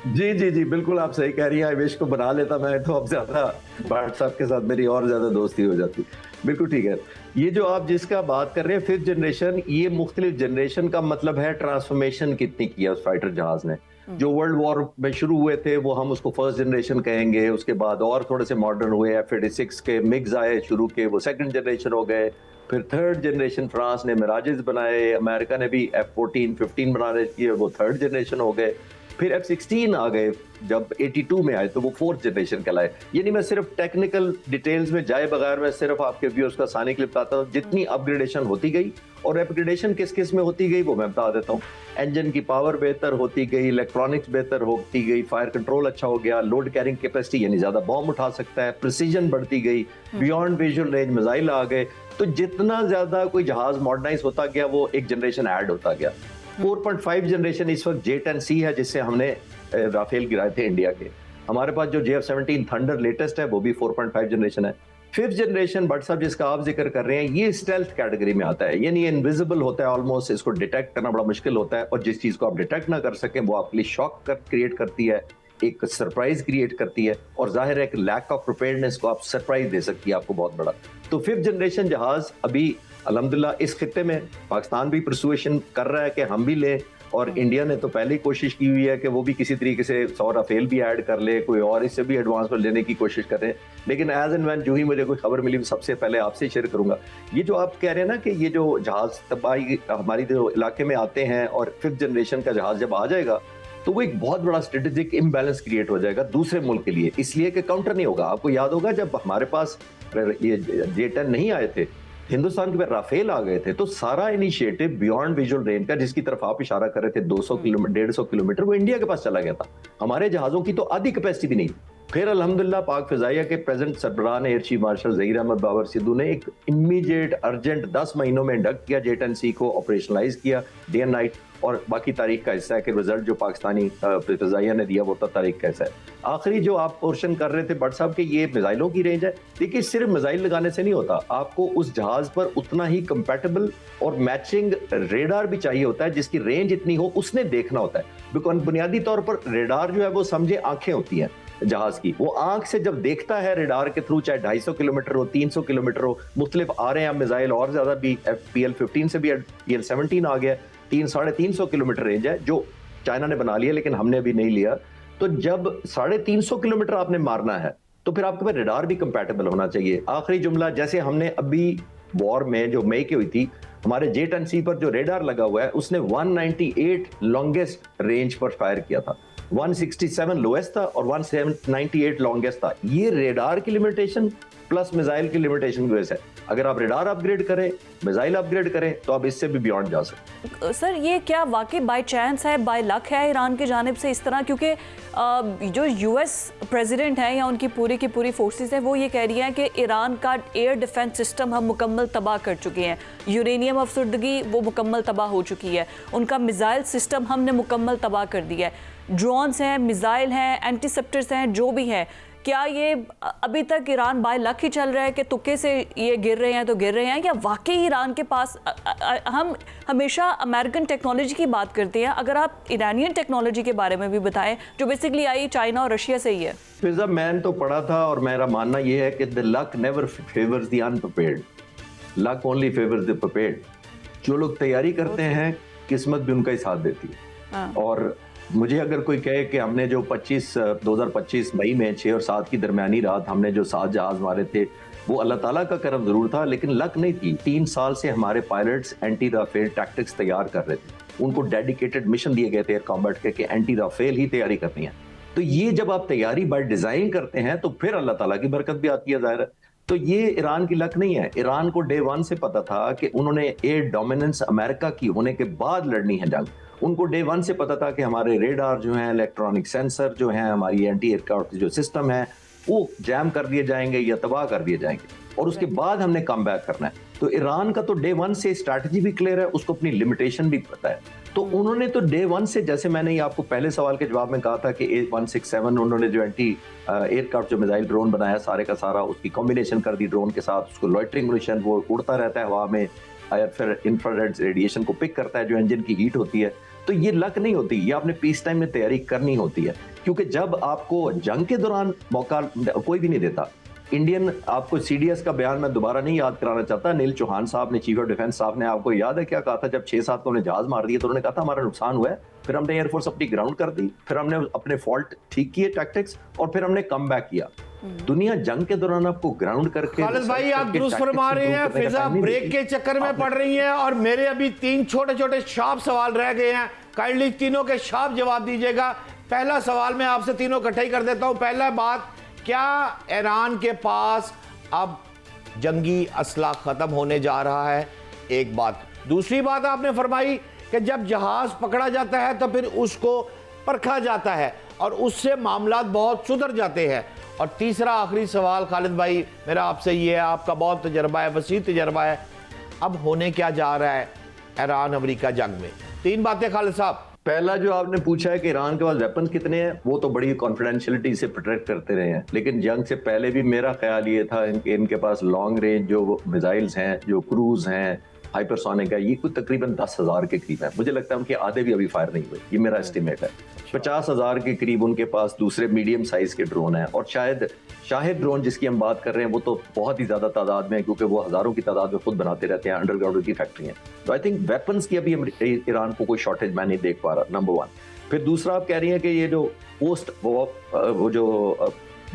जी जी जी बिल्कुल आप सही कह रही हैं। आई विश को बना लेता मैं तो अब ज्यादा भाट साहब के साथ मेरी और ज्यादा दोस्ती हो जाती। बिल्कुल ठीक है। ये जो आप जिसका बात कर रहे हैं 5th जनरेशन, ये मुख्तलिफ जनरेशन का मतलब है ट्रांसफॉर्मेशन कितनी किया उस फाइटर जहाज ने। जो वर्ल्ड वॉर में शुरू हुए थे वो हम उसको 1st जनरेशन कहेंगे, उसके बाद और थोड़े से मॉडर्न हुए, F-86 के मिग्स आए शुरू के, वो 2nd जनरेशन हो गए। फिर 3rd जनरेशन फ्रांस ने मिराजेस बनाए, अमेरिका ने भी F-14, 15 बनाने किए, वो 3rd जनरेशन हो गए। फिर F-16 आ गए जब 82 में आए तो वो 4th जनरेशन कहलाए। यानी मैं सिर्फ टेक्निकल डिटेल्स में जाए बगैर मैं सिर्फ आपके व्यूअर्स का सानी क्लिप बताता हूँ। जितनी अपग्रेडेशन होती गई और अपग्रेडेशन किस किस में होती गई वो मैं बता देता हूँ। इंजन की पावर बेहतर होती गई, इलेक्ट्रॉनिक्स बेहतर होती गई, फायर कंट्रोल अच्छा हो गया, लोड कैरिंग कैपेसिटी यानी ज्यादा बॉम्ब उठा सकता है, प्रिसीजन बढ़ती गई, बियॉन्ड विजुअल रेंज मिसाइल आ गए। तो जितना ज्यादा कोई जहाज मॉडर्नाइज होता गया वो एक जनरेशन ऐड होता गया। 4.5 जनरेशन इस वक्त J-10C है जिससे हमने राफेल गिराए थे इंडिया के। हमारे पास जो JF-17 थंडर लेटेस्ट है वो भी 4.5 जनरेशन है। 5th जनरेशन भट्ट साहब जिसका आप जिक्र कर रहे हैं ये स्टेल्थ कैटेगरी में आता है, यानी इनविजिबल होता है ऑलमोस्ट, इसको डिटेक्ट करना बड़ा मुश्किल होता है और जिस चीज को आप डिटेक्ट ना कर सकें वो आपके लिए शॉक क्रिएट करती है, एक सरप्राइज क्रिएट करती है और जाहिर है कि लैक ऑफ प्रिपेयर्डनेस को आप सरप्राइज दे सकती है आपको बहुत बड़ा। तो 5th जनरेशन जहाज अभी अल्हम्दुलिल्लाह इस खित्ते में पाकिस्तान भी परसुएशन कर रहा है कि हम भी लें, और इंडिया ने तो पहले ही कोशिश की हुई है कि वो भी किसी तरीके से 100 राफेल भी ऐड कर ले, कोई और इससे भी एडवांस पर लेने की कोशिश कर रहे हैं। लेकिन एज एंड व्हेन जो ही मुझे कोई खबर मिली सबसे पहले आपसे शेयर करूंगा। ये जो आप कह रहे हैं ना कि ये जो जहाज तबाही हमारी जो इलाके में आते हैं और 5th जनरेशन का जहाज जब आ जाएगा तो वो एक बहुत बड़ा स्ट्रेटेजिक इम्बैलेंस क्रिएट हो जाएगा दूसरे मुल्क के लिए, इसलिए कि काउंटर नहीं होगा। आपको याद होगा जब हमारे पास ये J-10 नहीं आए थे, हिंदुस्तान के पास राफेल आ गए थे, तो सारा इनिशिएटिव बियॉन्ड विजुअल रेंज का जिसकी तरफ आप इशारा कर रहे थे 200 किलोमीटर 150 किलोमीटर वो इंडिया के पास चला गया था। हमारे जहाजों की तो आधी कैपेसिटी भी नहीं। फिर अल्हम्दुलिल्लाह पाक फिजाइया के प्रेजेंट सरबराह air chief marshal Zaheer Ahmed Babar Sidhu ने एक इमीडिएट अर्जेंट 10 महीनों में इंडक्ट किया, J-10C को ऑपरेशनलाइज किया डे एंड नाइट, और बाकी तारीख का हिस्सा है कि रिजल्ट जो पाकिस्तानी फिजाइया ने दिया वो तारीख का हिस्सा है। आखिरी जो आप पोर्शन कर रहे थे भट्ट साहब के ये मिसाइलों की रेंज है। देखिए सिर्फ मिसाइल लगाने से नहीं होता, आपको उस जहाज पर उतना ही कंपैटिबल और मैचिंग रेडार भी चाहिए होता है जिसकी रेंज इतनी हो, उसने देखना होता है। बिकॉज बुनियादी तौर पर रेडार जो है वो समझे आंखें होती हैं जहाज की, वो आंख से जब देखता है रेडार के थ्रू, चाहे 250 किलोमीटर हो 300 किलोमीटर हो, मुख्तलिफ आ रहे हैं मिसाइल और ज्यादा भी, PL-15 से भी PL-17 आ गया, 300-350 किलोमीटर रेंज है जो चाइना ने बना लिया लेकिन हमने अभी नहीं लिया। तो जब 350 किलोमीटर आपने मारना है तो फिर आपके पास रेडार भी कंपैटिबल होना चाहिए। आखिरी जुमला, जैसे हमने अभी वॉर में जो मई की हुई थी हमारे J-10C पर जो रेडार लगा हुआ है उसने 198 लॉन्गेस्ट रेंज पर फायर किया था, 167 लोएस्ट था और 198 लॉन्गेस्ट था। ये रेडार की लिमिटेशन प्लस मिसाइल की लिमिटेशन की वजह से। अगर आप रडार अपग्रेड करें, मिसाइल अपग्रेड करें, तो आप इससे भी बियॉन्ड जा सकते। सर ये क्या वाकई बाय चांस है, बाय लक है ईरान की जानिब से इस तरह? क्योंकि जो यूएस प्रेसिडेंट है या उनकी पूरी की पूरी फोर्सेस हैं वो ये कह रही हैं कि ईरान का एयर डिफेंस सिस्टम हम मुकम्मल तबाह कर चुके हैं, यूरेनियम अफसरदगी वो मुकम्मल तबाह हो चुकी है, उनका मिसाइल सिस्टम हमने मुकम्मल तबाह कर दिया है, ड्रोन्स हैं, मिसाइल हैं, एंटीसेप्टर्स हैं, जो भी है। क्या ये अभी तक ईरान बाय लक ही चल रहा है कि तुक्के से ये गिर रहे हैं तो गिर रहे हैं, या वाकई ईरान के पास हम हमेशा अमेरिकन टेक्नोलॉजी की बात करते हैं, अगर आप ईरानियन टेक्नोलॉजी के बारे में भी बताएं जो बेसिकली आई चाइना और रशिया से ही है? फिजा, मैंने तो पढ़ा था और मेरा मानना यह है कि the luck never favours the अनप्रिपेयर्ड, luck only favours the prepared. जो लोग तैयारी करते हैं किस्मत भी उनका ही साथ देती है। और मुझे अगर कोई कहे कि हमने जो 2025 मई में 6 और 7 की दरमियानी रात हमने जो 7 जहाज मारे थे वो अल्लाह ताला का करम जरूर था, लेकिन लक नहीं थी। 3 साल से हमारे पायलट्स एंटी राफेल टैक्टिक्स तैयार कर रहे थे, उनको डेडिकेटेड मिशन दिए गए थे एयर कॉम्बैट के कि एंटी राफेल ही तैयारी करनी है। तो ये जब आप तैयारी बाय डिजाइन करते हैं तो फिर अल्लाह ताला की बरकत भी आती है, जाहिर है। तो ये ईरान की लक नहीं है। ईरान को डे 1 से पता था कि उन्होंने एयर डोमिनेंस अमेरिका की होने के बाद लड़नी है जंग। उनको डे 1 से पता था कि हमारे रेडार जो हैं, इलेक्ट्रॉनिक सेंसर जो हैं, हमारी एंटी एयरक्राफ्ट जो सिस्टम है वो जैम कर दिए जाएंगे या तबाह कर दिए जाएंगे, और उसके बाद हमने कम बैक करना है। तो ईरान का तो डे 1 से स्ट्रैटेजी भी क्लियर है, उसको अपनी लिमिटेशन भी पता है। तो उन्होंने तो डे 1 से, जैसे मैंने ये आपको पहले सवाल के जवाब में कहा था कि A167 उन्होंने जो एंटी एयरक्राफ्ट जो मिसाइल ड्रोन बनाया सारे का सारा, उसकी कॉम्बिनेशन कर दी ड्रोन के साथ, उसको लॉइटरिंग मिशन, वो उड़ता रहता है हवा में, फिर इंफ्रारेड रेडिएशन को पिक करता है जो इंजन की हीट होती है। तो ये लक नहीं होती, ये आपने पीस टाइम में तैयारी करनी होती है, क्योंकि जब आपको जंग के दौरान मौका कोई भी नहीं देता। इंडियन, आपको सीडीएस का बयान मैं दोबारा नहीं याद कराना चाहता, अनिल चौहान साहब ने, चीफ ऑफ डिफेंस साहब ने, आपको याद है क्या कहा था जब 6-7 को जहाज मार दिए तो उन्होंने कहा था हमारा नुकसान हुआ है, फिर हमने एयरफोर्स अपनी ग्राउंड कर दी, फिर हमने अपने फॉल्ट ठीक किए टैक्टिक्स, और फिर हमने कम बैक किया। दुनिया जंग के दौरान आपको ग्राउंड करके, खालिद भाई आप दुरुस्त फरमा रहे हैं, फिजा ब्रेक के चक्कर में पड़ रही है और मेरे अभी 3 छोटे छोटे शार्प सवाल रह गए हैं, काइंडली तीनों के शार्प जवाब दीजिएगा। पहला सवाल मैं आपसे तीनों इकट्ठा ही कर देता हूं। पहला बात, क्या ईरान के पास अब जंगी असला खत्म होने जा रहा है? एक बात। दूसरी बात आपने फरमाई कि जब जहाज पकड़ा जाता है तो फिर उसको परखा जाता है और उससे मामलात बहुत सुधर जाते हैं। और तीसरा आखिरी सवाल खालिद भाई मेरा आपसे ये है, आपका बहुत तजर्बा है, वसी तजर्बा है, अब होने क्या जा रहा है ईरान अमेरिका जंग में? 3 बातें खालिद साहब। पहला जो आपने पूछा है कि ईरान के पास वेपन कितने हैं, वो तो बड़ी कॉन्फिडेंशियलिटी से प्रोटेक्ट करते रहे हैं, लेकिन जंग से पहले भी मेरा ख्याल ये था इनके पास लॉन्ग रेंज जो मिसाइल्स हैं, जो क्रूज हैं, हाइपरसोनिक है, ये कुछ तकरीबन 10,000 के करीब है। मुझे लगता है उनके आधे भी अभी फायर नहीं हुए, ये मेरा एस्टिमेट है। 50,000 के करीब उनके पास दूसरे मीडियम साइज के ड्रोन हैं, और शायद शाहिद ड्रोन जिसकी हम बात कर रहे हैं वो तो बहुत ही ज्यादा तादाद में है, क्योंकि वो हजारों की तादाद में खुद बनाते रहते हैं, अंडरग्राउंड की फैक्ट्री है। तो आई थिंक वेपन्स की अभी ईरान को कोई शॉर्टेज मैं नहीं देख पा रहा, नंबर 1। फिर दूसरा आप कह रही हैं कि ये जो पोस्ट वो जो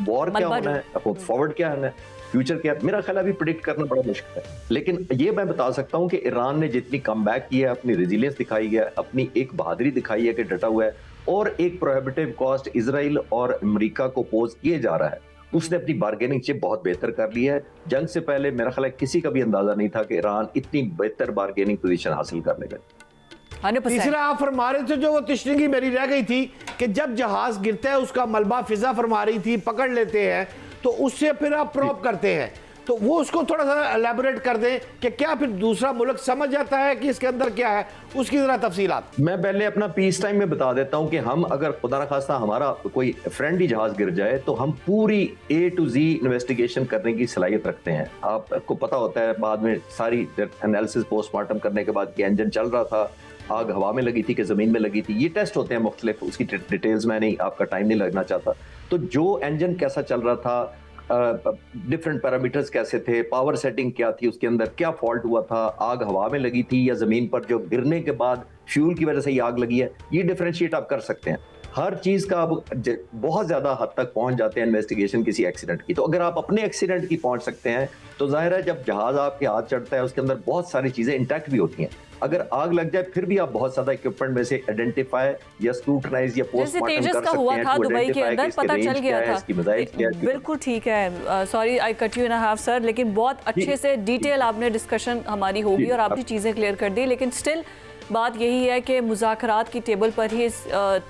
वॉर क्या होना है, फॉरवर्ड क्या होना है, फ्यूचर क्या, मेरा ख्याल अभी प्रिडिक्ट करना बड़ा मुश्किल है। लेकिन ये मैं बता सकता हूं कि ईरान ने जितनी कमबैक की है, अपनी रेजिलियंस दिखाई है, अपनी एक बहादुरी दिखाई है कि डटा हुआ है, और एक प्रोहिबिटिव कॉस्ट इजराइल और अमेरिका को पोज किए जा रहा है, उसने अपनी बार्गेनिंग चिप बहुत बेहतर कर ली है। जंग से पहले मेरा ख्याल है किसी का भी अंदाजा नहीं था कि ईरान इतनी बेहतर बार्गेनिंग पोजीशन हासिल कर लेगा। तीसरा आप फरमा रहे थे, जो वो तिश्तगी मेरी रह गई थी, कि जब जहाज गिरता है उसका मलबा, फिजा फरमा रही थी, पकड़ लेते हैं तो उससे फिर आप प्रॉप करते हैं, तो वो उसको थोड़ा सा एलैबोरेट कर दें कि क्या फिर दूसरा मुल्क समझ जाता है कि इसके अंदर क्या है, उसकी जरा तफसीलात। मैं पहले अपना पीस टाइम में बता देता हूं कि हम अगर खुदा न खास्ता हमारा कोई फ्रेंडली जहाज गिर जाए तो हम पूरी A to Z इन्वेस्टिगेशन करने की सलाहियत रखते हैं। आपको पता होता है बाद में सारी एनालिसिस पोस्टमार्टम करने के बाद कि इंजन चल रहा था, आग हवा में लगी थी कि जमीन में लगी थी, ये टेस्ट होते हैं मुख्तलिफ, उसकी डिटेल्स में नहीं, आपका टाइम नहीं लगना चाहता। तो जो इंजन कैसा चल रहा था, डिफरेंट पैरामीटर्स कैसे थे, पावर सेटिंग क्या थी, उसके अंदर क्या फॉल्ट हुआ था, आग हवा में लगी थी या जमीन पर जो गिरने के बाद फ्यूल की वजह से ये आग लगी है, ये डिफरेंशिएट आप कर सकते हैं। हर चीज का आप बहुत ज्यादा हद तक पहुंच जाते हैं इन्वेस्टिगेशन किसी एक्सीडेंट की। तो अगर आप अपने एक्सीडेंट की पहुंच सकते हैं तो जाहिर है जब जहाज आपके हाथ चढ़ता है उसके अंदर बहुत सारी चीजें इंटैक्ट भी होती हैं। अगर आग लग जाए फिर भी आप बहुत ज्यादा इक्विपमेंट में से आइडेंटिफाई या स्क्रूटनाइज या जैसे पोस्टमार्टम तेजस कर का सकते हुआ हैं था to दुबई के identify अंदर, कि इसके पता चल range गया क्या है, था। इसकी मिसाइल क्या है। बिल्कुल ठीक है, sorry I cut you in half sir, लेकिन बहुत अच्छे से डिटेल आपने डिस्कशन हमारी होगी और आपने चीज़ें क्लियर कर दी, लेकिन स्टिल बात यही है कि मुज़ाकरात की टेबल पर ही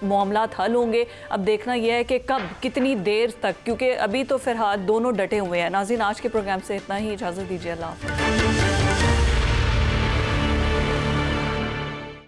मामला हल होंगे। अब देखना यह है कि कब, कितनी देर तक, क्योंकि अभी तो फिलहाल दोनों डटे हुए हैं। नाज़रीन, आज के प्रोग्राम से इतना ही, इजाज़त दीजिए, अल्लाह हाफ़िज़।